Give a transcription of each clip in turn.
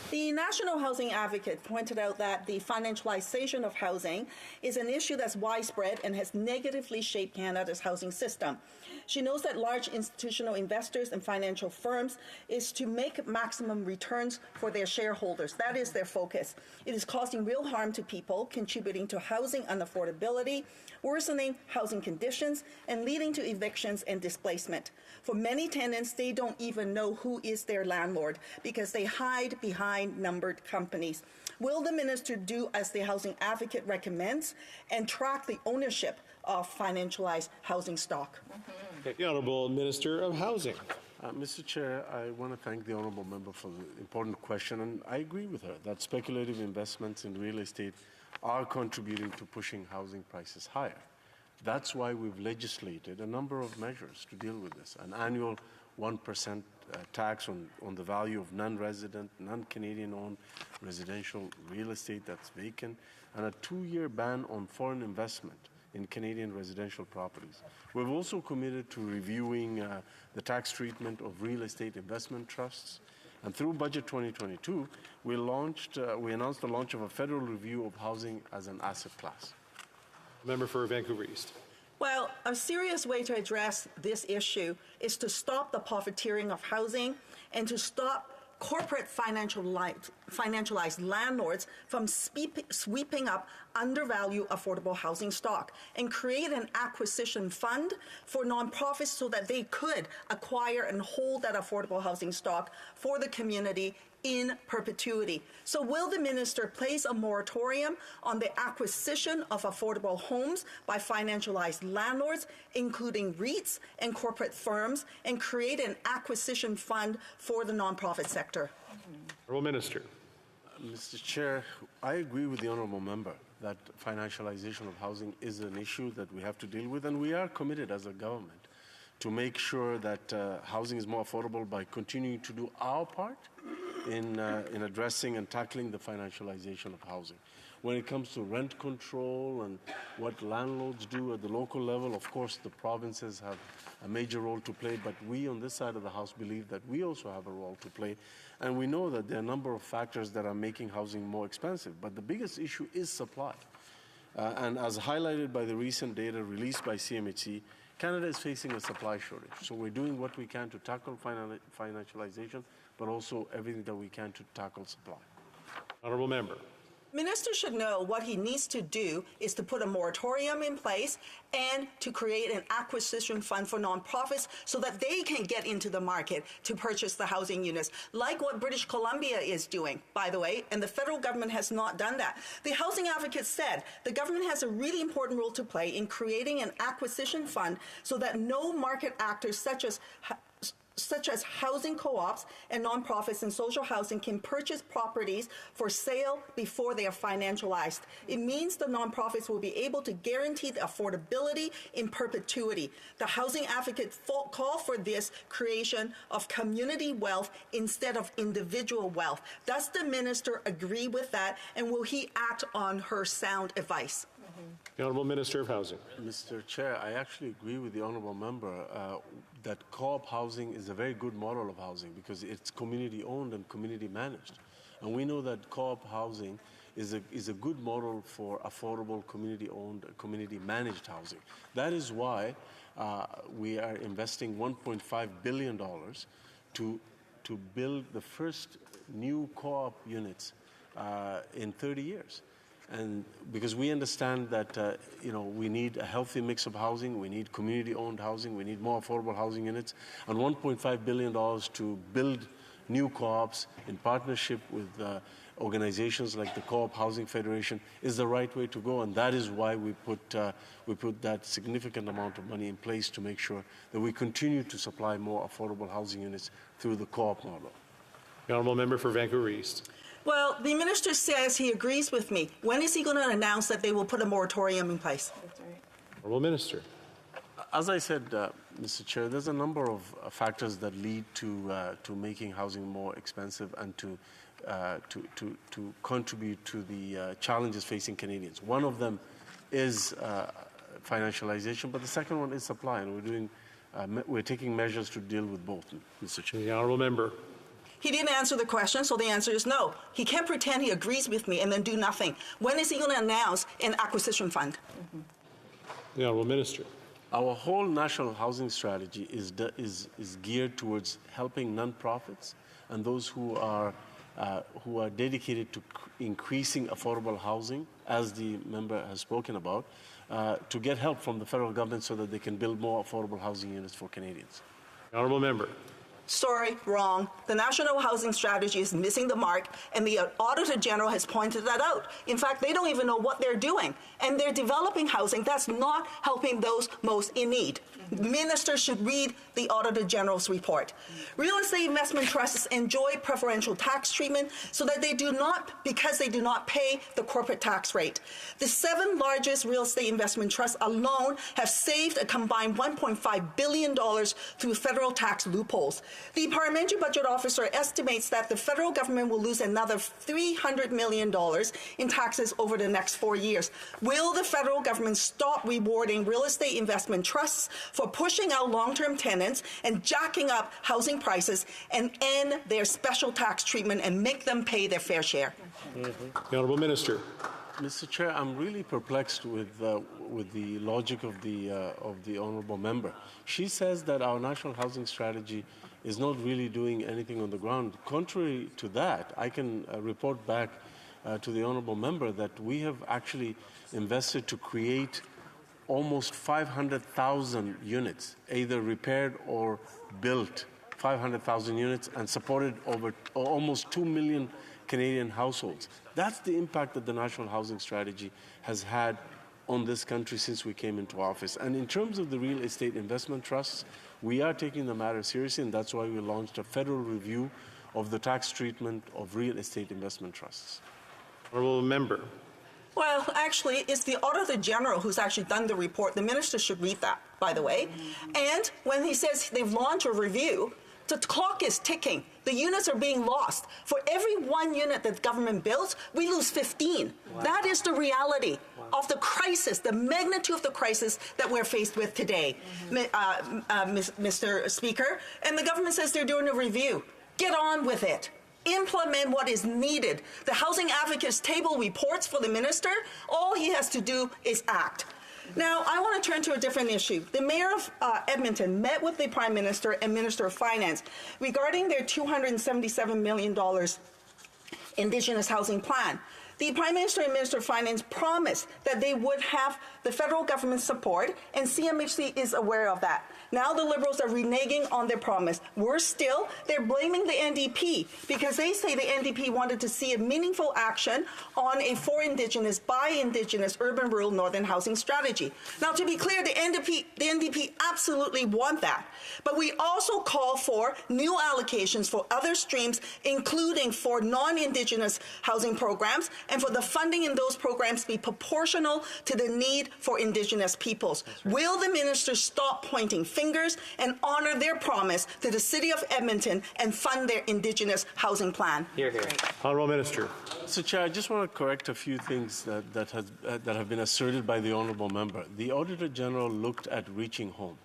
The National Housing Advocate pointed out that the financialization of housing is an issue that's widespread and has negatively shaped Canada's housing system. She knows that large institutional investors and financial firms is to make maximum returns for their shareholders. That is their focus. It is causing real harm to people, contributing to housing unaffordability, worsening housing conditions, and leading to evictions and displacement. For many tenants, they don't even know who is their landlord because they hide behind numbered companies. Will the minister do as the Housing Advocate recommends and track the ownership of financialized housing stock? The Honourable Minister of Housing. Mr. Chair, I want to thank the Honourable Member for the important question, and I agree with her that speculative investments in real estate are contributing to pushing housing prices higher. That's why we've legislated a number of measures to deal with this. An annual 1% tax on the value of non-resident, non-Canadian-owned residential real estate that's vacant, and a 2-year ban on foreign investment in Canadian residential properties. We've also committed to reviewing the tax treatment of real estate investment trusts. And through Budget 2022, we announced the launch of a federal review of housing as an asset class. Member for Vancouver East. Well, a serious way to address this issue is to stop the profiteering of housing and to stop corporate financialized landlords from sweeping up undervalued affordable housing stock and create an acquisition fund for nonprofits so that they could acquire and hold that affordable housing stock for the community in perpetuity. So will the minister place a moratorium on the acquisition of affordable homes by financialized landlords, including REITs and corporate firms, and create an acquisition fund for the nonprofit sector? Honourable Minister. Mr. Chair, I agree with the Honourable Member that financialization of housing is an issue that we have to deal with, and we are committed as a government to make sure that housing is more affordable by continuing to do our part in addressing and tackling the financialization of housing. When it comes to rent control and what landlords do at the local level, of course, the provinces have a major role to play, but we on this side of the House believe that we also have a role to play. And we know that there are a number of factors that are making housing more expensive, but the biggest issue is supply. And as highlighted by the recent data released by CMHC, Canada is facing a supply shortage. So we're doing what we can to tackle financialization, but also everything that we can to tackle supply. Honourable Member. Minister should know what he needs to do is to put a moratorium in place and to create an acquisition fund for nonprofits so that they can get into the market to purchase the housing units, like what British Columbia is doing, by the way, and the federal government has not done that. The Housing Advocate said the government has a really important role to play in creating an acquisition fund so that no market actors such as housing co-ops and nonprofits and social housing can purchase properties for sale before they are financialized. It means the nonprofits will be able to guarantee the affordability in perpetuity. The Housing Advocate call for this creation of community wealth instead of individual wealth. Does the minister agree with that, and will he act on her sound advice? The Honourable Minister of Housing. Mr. Chair, I actually agree with the Honourable Member that co-op housing is a very good model of housing because it's community-owned and community-managed. And we know that co-op housing is a good model for affordable community-owned, community-managed housing. That is why we are investing $1.5 billion to build the first new co-op units in 30 years. And because we understand that we need a healthy mix of housing, we need community-owned housing, we need more affordable housing units, and $1.5 billion to build new co-ops in partnership with organizations like the Co-op Housing Federation is the right way to go, and that is why we put that significant amount of money in place to make sure that we continue to supply more affordable housing units through the co-op model. The Honourable Member for Vancouver East. Well, the minister says he agrees with me. When is he going to announce that they will put a moratorium in place? Honourable Minister. As I said, Mr. Chair, there's a number of factors that lead to making housing more expensive and to contribute to the challenges facing Canadians. One of them is financialization, but the second one is supply, and we're taking measures to deal with both, Mr. Chair. The Honourable Member. He didn't answer the question, so the answer is no. He can't pretend he agrees with me and then do nothing. When is he going to announce an acquisition fund? The Honourable Minister. Our whole national housing strategy is geared towards helping nonprofits and those who are dedicated to increasing affordable housing, as the member has spoken about, to get help from the federal government so that they can build more affordable housing units for Canadians. The Honourable Member. Sorry, wrong. The National Housing Strategy is missing the mark, and the Auditor General has pointed that out. In fact, they don't even know what they're doing, and they're developing housing that's not helping those most in need. Ministers should read the Auditor General's report. Real estate investment trusts enjoy preferential tax treatment so that because they do not pay the corporate tax rate. The 7 largest real estate investment trusts alone have saved a combined $1.5 billion through federal tax loopholes. The Parliamentary Budget Officer estimates that the federal government will lose another $300 million in taxes over the next 4 years. Will the federal government stop rewarding real estate investment trusts for pushing out long-term tenants and jacking up housing prices and end their special tax treatment and make them pay their fair share? The Honourable Minister. Mr. Chair, I'm really perplexed with the logic of the honourable member. She says that our national housing strategy is not really doing anything on the ground. Contrary to that, I can report back to the honourable member that we have actually invested to create almost 500,000 units, either repaired or built, 500,000 units, and supported over almost 2 million Canadian households. That's the impact that the National Housing Strategy has had on this country since we came into office. And in terms of the real estate investment trusts, we are taking the matter seriously, and that's why we launched a federal review of the tax treatment of real estate investment trusts. Honourable Member. Well, actually, it's the Auditor General who's actually done the report. The minister should read that, by the way. And when he says they've launched a review, the clock is ticking. The units are being lost. For every 1 unit that the government builds, we lose 15. Wow. That is the reality of the crisis, the magnitude of the crisis that we're faced with today, Mr. Speaker. And the government says they're doing a review. Get on with it. Implement what is needed. The Housing Advocates Table reports for the minister. All he has to do is act. Now, I want to turn to a different issue. The Mayor of Edmonton met with the Prime Minister and Minister of Finance regarding their $277 million Indigenous housing plan. The Prime Minister and Minister of Finance promised that they would have the federal government's support, and CMHC is aware of that. Now the Liberals are reneging on their promise. Worse still, they're blaming the NDP because they say the NDP wanted to see a meaningful action on a for Indigenous, by Indigenous, urban rural northern housing strategy. Now, to be clear, the NDP absolutely want that. But we also call for new allocations for other streams, including for non-Indigenous housing programs, and for the funding in those programs be proportional to the need for Indigenous peoples. Right. Will the ministers stop pointing fingers and honor their promise to the City of Edmonton and fund their Indigenous housing plan? Hear, hear. Honourable Minister. Mr. Chair, I just want to correct a few things that have been asserted by the Honourable Member. The Auditor General looked at Reaching Home,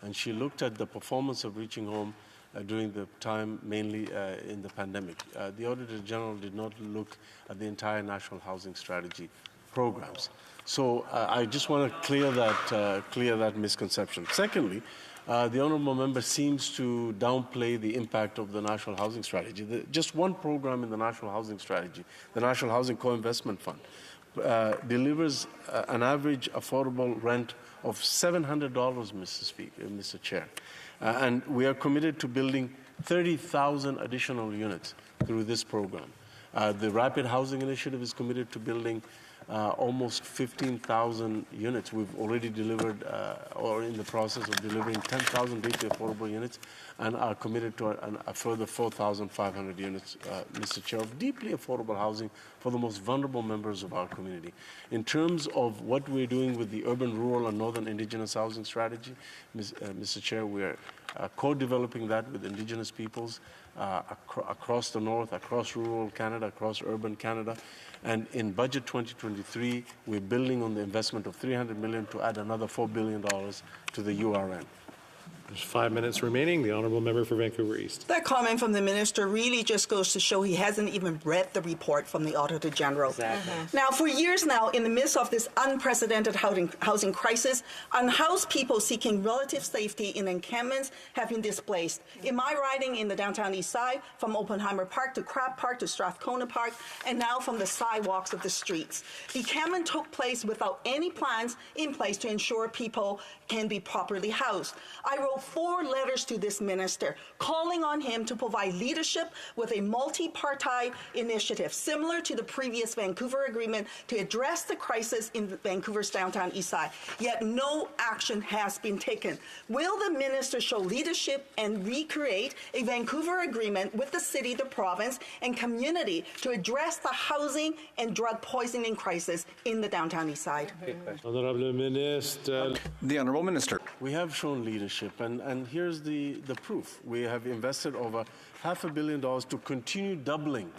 and she looked at the performance of Reaching Home during the time, mainly in the pandemic. The Auditor General did not look at the entire National Housing Strategy programs. So I just want to clear that misconception. Secondly, the Honourable Member seems to downplay the impact of the National Housing Strategy. Just one program in the National Housing Strategy, the National Housing Co-Investment Fund, delivers an average affordable rent of $700, Mr. Chair. And we are committed to building 30,000 additional units through this program. The Rapid Housing Initiative is committed to building almost 15,000 units. We've already delivered or in the process of delivering 10,000 deeply affordable units and are committed to a further 4,500 units, Mr. Chair, of deeply affordable housing for the most vulnerable members of our community. In terms of what we're doing with the urban, rural, and northern Indigenous housing strategy, Mr. Chair, we are co-developing that with Indigenous peoples across the north, across rural Canada, across urban Canada. And in Budget 2023, we're building on the investment of $300 million to add another $4 billion to the URN. There's 5 minutes remaining. The honourable member for Vancouver East. That comment from the minister really just goes to show he hasn't even read the report from the Auditor General. Exactly. Now, for years now, in the midst of this unprecedented housing crisis, unhoused people seeking relative safety in encampments have been displaced. In my riding in the downtown east side, from Oppenheimer Park to Crab Park to Strathcona Park, and now from the sidewalks of the streets. The encampment took place without any plans in place to ensure people can be properly housed. I wrote 4 letters to this minister, calling on him to provide leadership with a multi-party initiative similar to the previous Vancouver Agreement to address the crisis in Vancouver's downtown east side. Yet no action has been taken. Will the minister show leadership and recreate a Vancouver Agreement with the city, the province, and community to address the housing and drug poisoning crisis in the downtown east side? Honourable Minister. The Honourable Minister. We have shown leadership, and here's the proof. We have invested over $500 million to continue doubling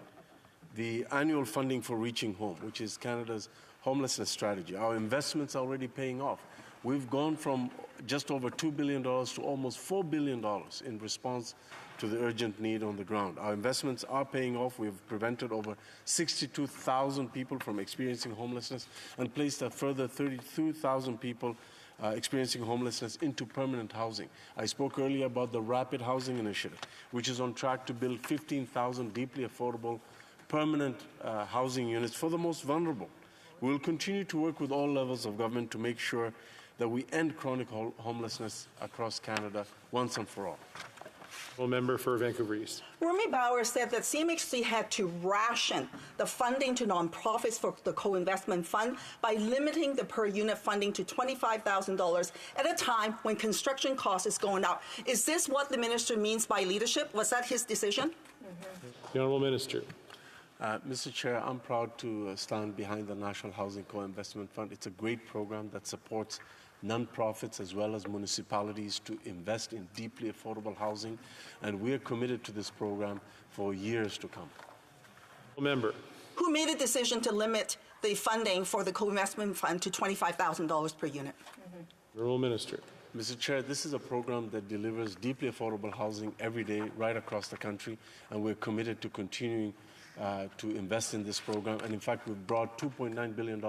the annual funding for Reaching Home, which is Canada's homelessness strategy. Our investments are already paying off. We've gone from just over $2 billion to almost $4 billion in response to the urgent need on the ground. Our investments are paying off. We've prevented over 62,000 people from experiencing homelessness and placed a further 32,000 people experiencing homelessness into permanent housing. I spoke earlier about the Rapid Housing Initiative, which is on track to build 15,000 deeply affordable permanent housing units for the most vulnerable. We will continue to work with all levels of government to make sure that we end chronic homelessness across Canada once and for all. Member for Vancouver East. Rumi Bauer said that CMHC had to ration the funding to nonprofits for the co-investment fund by limiting the per unit funding to $25,000 at a time when construction cost is going up. Is this what the minister means by leadership? Was that his decision? The Honourable Minister. Mr. Chair, I'm proud to stand behind the National Housing Co-Investment Fund. It's a great program that supports non-profits as well as municipalities to invest in deeply affordable housing, and we are committed to this program for years to come. Member. Who made a decision to limit the funding for the co-investment fund to $25,000 per unit? Honourable Minister. Mr. Chair, this is a program that delivers deeply affordable housing every day right across the country, and we're committed to continuing to invest in this program. And in fact, we've brought $2.9 billion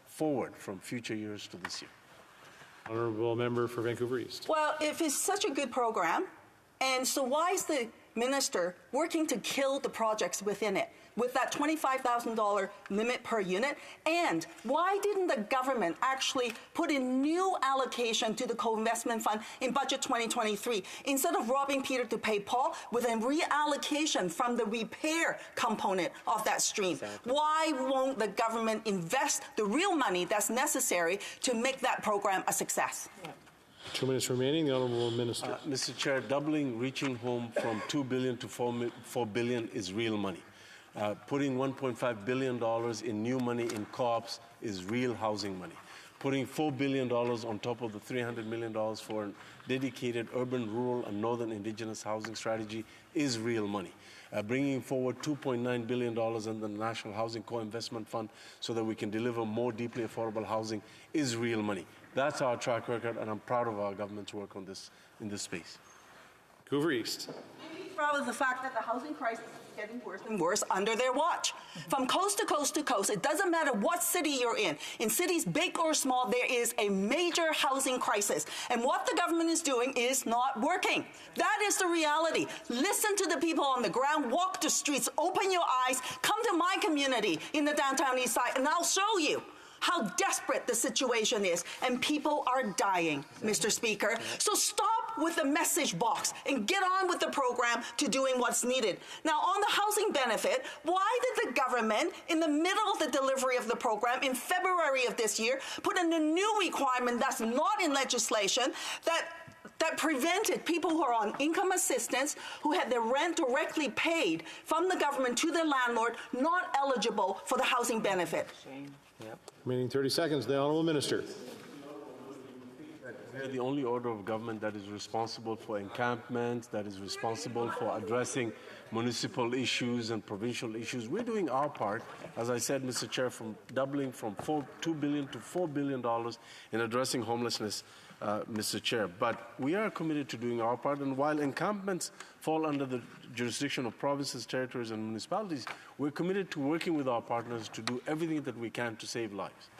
forward from future years to this year. Honourable Member for Vancouver East. Well, if it's such a good program, and so why is the minister working to kill the projects within it with that $25,000 limit per unit? And why didn't the government actually put in new allocation to the co-investment fund in budget 2023 instead of robbing Peter to pay Paul with a reallocation from the repair component of that stream? Exactly. Why won't the government invest the real money that's necessary to make that program a success? Yeah. 2 minutes remaining. The Honourable Minister. Mr. Chair, doubling Reaching Home from $2 billion to $4 billion is real money. Putting $1.5 billion in new money in co-ops is real housing money. Putting $4 billion on top of the $300 million for a dedicated urban, rural, and northern Indigenous housing strategy is real money. Bringing forward $2.9 billion in the National Housing Co-Investment Fund so that we can deliver more deeply affordable housing is real money. That's our track record, and I'm proud of our government's work on this in this space. Vancouver East. Proud of the fact that the housing crisis is getting worse and worse under their watch. From coast to coast to coast, it doesn't matter what city you're in cities big or small, there is a major housing crisis. And what the government is doing is not working. That is the reality. Listen to the people on the ground, walk the streets, open your eyes, come to my community in the downtown east side, and I'll show you how desperate the situation is, and people are dying, Mr. Speaker. So stop with the message box and get on with the program to doing what's needed. Now, on the housing benefit, why did the government, in the middle of the delivery of the program in February of this year, put in a new requirement that's not in legislation that prevented people who are on income assistance, who had their rent directly paid from the government to their landlord, not eligible for the housing benefit? Yep. Remaining 30 seconds. The Honourable Minister. We are the only order of government that is responsible for encampments, that is responsible for addressing municipal issues and provincial issues. We're doing our part, as I said, Mr. Chair, from doubling from $2 billion to $4 billion in addressing homelessness Mr. Chair. But we are committed to doing our part, and while encampments fall under the jurisdiction of provinces, territories, and municipalities, we're committed to working with our partners to do everything that we can to save lives.